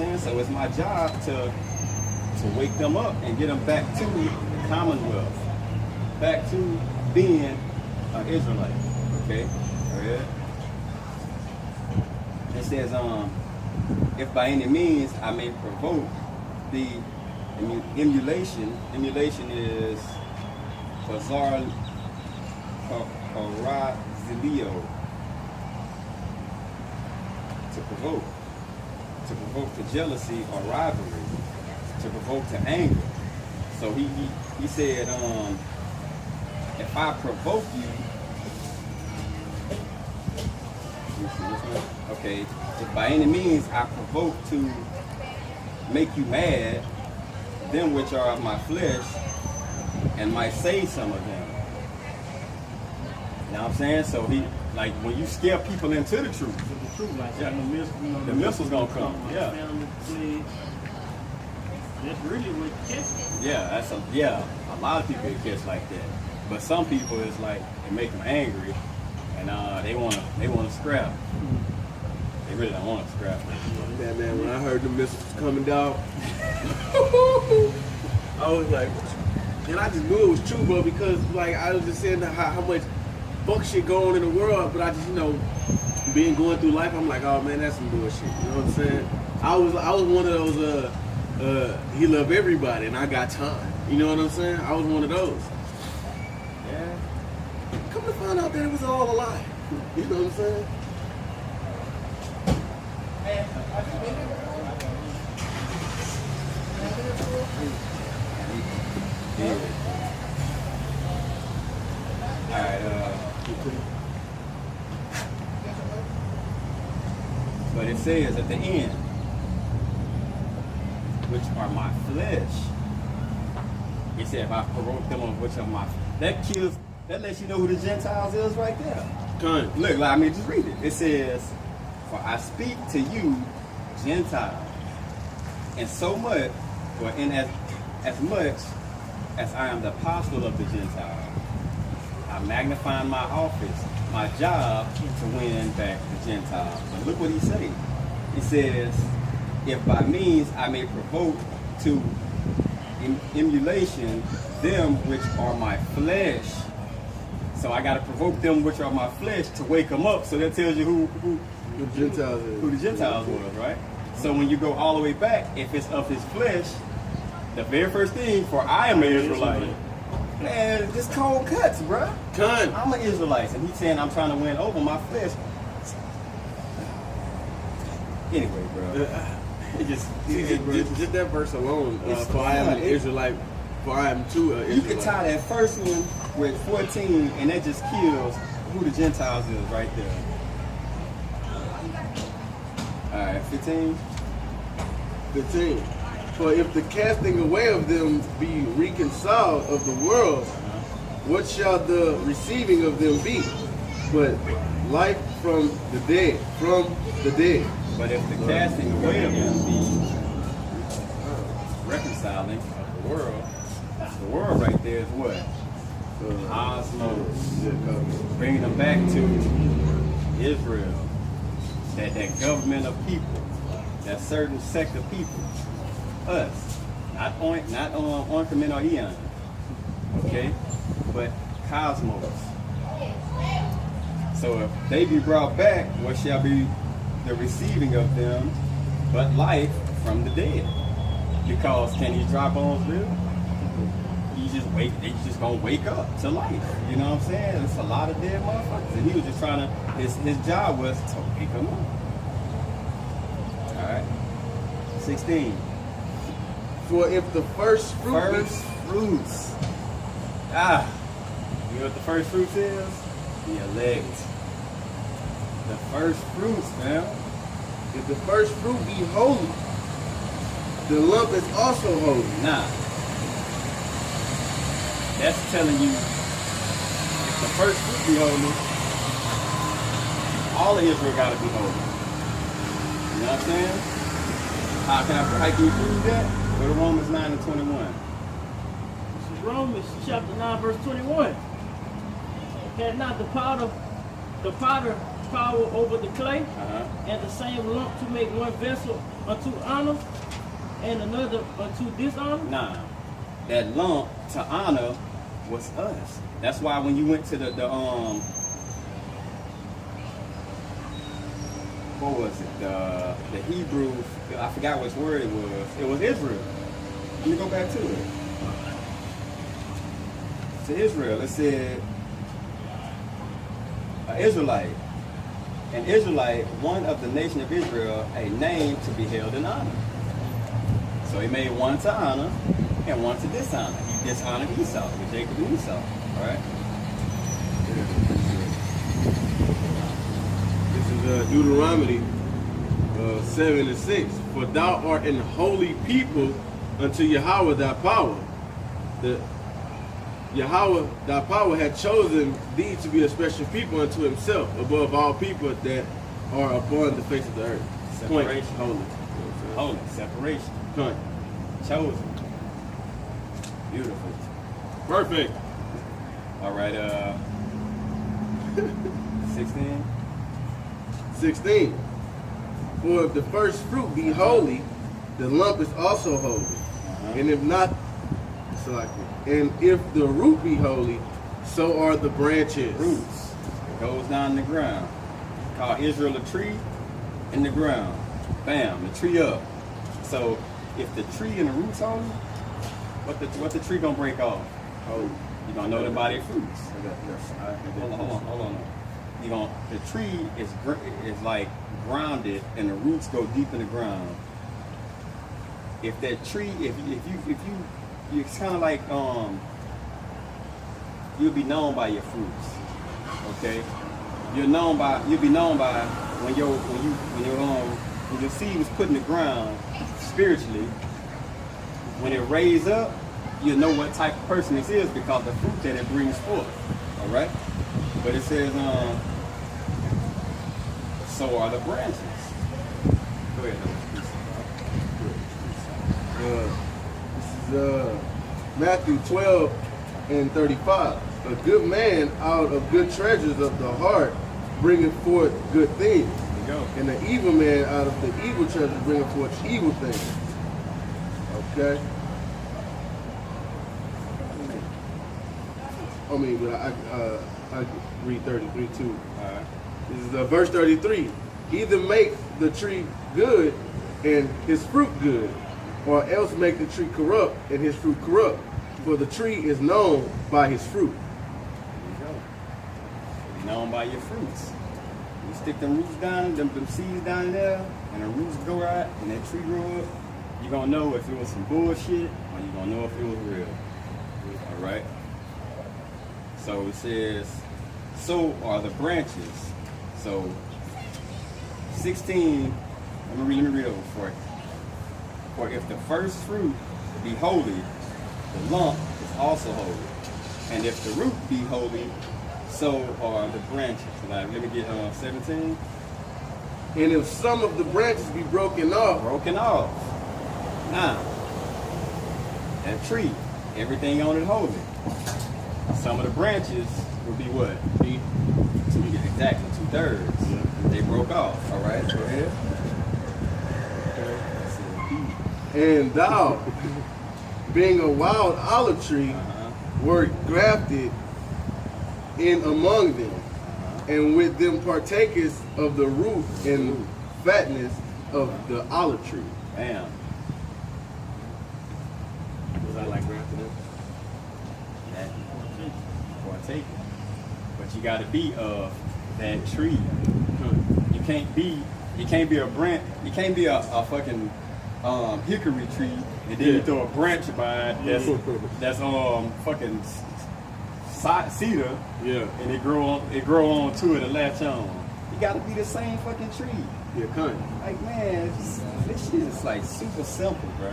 saying? So it's my job to wake them up and get them back to the Commonwealth, back to being an Israelite. Okay? All right. It says, if by any means I may provoke the emulation is parazilio, to provoke to jealousy or rivalry, to provoke to anger. So he said, if I provoke you, okay, if by any means I provoke to make you mad, them which are of my flesh, and might save some of them. You know what I'm saying? So he, like, when you scare people into the truth, Like yeah, the missile's gonna come. Yeah. That's really what catches. Yeah, a lot of people get catch like that. But some people, it's like it make them angry, and they wanna scrap. They really don't want to scrap. Man, when I heard the missiles coming down, I was like, and I just knew it was true, bro, because like I was just saying how much fuck shit going on in the world, but I just, being going through life, I'm like, oh man, that's some bullshit. You know what I'm saying? I was one of those he loved everybody and I got time. You know what I'm saying? I was one of those. Yeah. Come to find out that it was all a lie. You know what I'm saying? Alright, but it says at the end, which are my flesh. It said, if I provoke them on which are my, that lets you know who the Gentiles is right there. Come. Look, just read it. It says, for I speak to you, Gentiles, and so much, or in as much as I am the apostle of the Gentiles. I magnify my office, my job to win back the Gentiles. But look what he says. He says, if by means I may provoke to emulation them which are my flesh. So I got to provoke them which are my flesh to wake them up. So that tells you who the Gentiles is. Who the Gentiles was, right? So when you go all the way back, if it's of his flesh, the very first thing, for I am an Israelite. Man, this cold cuts, bruh. I'm an Israelite, and he's saying I'm trying to win over my flesh. Anyway, bro. Just that verse alone. For I am an Israelite. For I am too an Israelite. You can tie that first one with 14, and that just kills who the Gentiles is right there. All right, 15. 15. For if the casting away of them be reconciled of the world, what shall the receiving of them be? But life from the dead, But if the casting away of them be reconciling of the world right there is what? Cosmos. Bringing them back to Israel. That government of people, that certain sect of people. Us, not Oinkerman or Eon, okay, but Cosmos. So if they be brought back, what shall be the receiving of them but life from the dead? Because can these dry bones live? They just gonna wake up to life. You know what I'm saying? It's a lot of dead motherfuckers, and he was just trying to. His job was to wake them up. All right, 16. For if the first fruits. You know what the first fruits is? The elect. The first fruits, man. If the first fruit be holy, the lump is also holy. Nah. That's telling you, if the first fruit be holy, all of Israel gotta be holy. You know what I'm saying? How can you prove that? Go to Romans 9 and 21. This is Romans chapter 9, verse 21. Had not the potter power over the clay, Uh-huh. and the same lump to make one vessel unto honor, and another unto dishonor? Nah, that lump to honor was us. That's why when you went to the what was it? The Hebrew, I forgot which word it was. It was Israel. Let me go back to it. To Israel, it said an Israelite. An Israelite, one of the nation of Israel, a name to be held in honor. So he made one to honor and one to dishonor. He dishonored Esau, with Jacob and Esau. All right? This is Deuteronomy 7:6. For thou art an holy people unto Yahweh thy power. The Yahweh thy power had chosen thee to be a special people unto himself, above all people that are upon the face of the earth. Separation. Point, holy. Holy, separation. Point. Chosen. Beautiful. Perfect. All right, 16. 16. For if the first fruit be holy, the lump is also holy. And if not, and if the root be holy, so are the branches. Roots. It goes down in the ground. Call Israel a tree in the ground. Bam, the tree up. So if the tree and the roots holy, what the tree gonna break off? Holy. You gonna know them by their fruits. Hold on. The tree is like grounded, and the roots go deep in the ground. If that tree, if you, it's kind of like you'll be known by your fruits. Okay, you'll be known by when your seed was put in the ground spiritually. When it raised up, you'll know what type of person this is because the fruit that it brings forth. All right, but it says so are the branches. Go ahead. This is Matthew 12:35. A good man out of good treasures of the heart bringeth forth good things. There you go. And the evil man out of the evil treasures bringeth forth evil things. Okay? I mean, but I read 33 too. This is verse 33. Either make the tree good and his fruit good, or else make the tree corrupt and his fruit corrupt. For the tree is known by his fruit. There you go. Be known by your fruits. You stick them roots down, them seeds down there, and the roots go out, and that tree grow up. You're gonna know if it was some bullshit, or you're gonna know if it was real. All right. So it says, so are the branches. So 16. Let me read over for you. For if the first fruit be holy, the lump is also holy. And if the root be holy, so are the branches. Let me get 17. And if some of the branches be broken off, Now, that tree, everything on it holy. Some of the branches would be what? Exactly, 2/3. Yeah. They broke off. All right, go ahead. and thou, being a wild olive tree, were grafted in among them, and with them partakers of the root and fatness of the olive tree. Bam. Was I like grafted in? That partake. But you got to be of that tree. You can't be a branch. You can't be a fucking hickory tree, and then you throw a branch by it that's fucking cedar. Yeah. And it grow on to it and latch on. You got to be the same fucking tree. Yeah, kind. Like, man, this shit is like super simple, bro.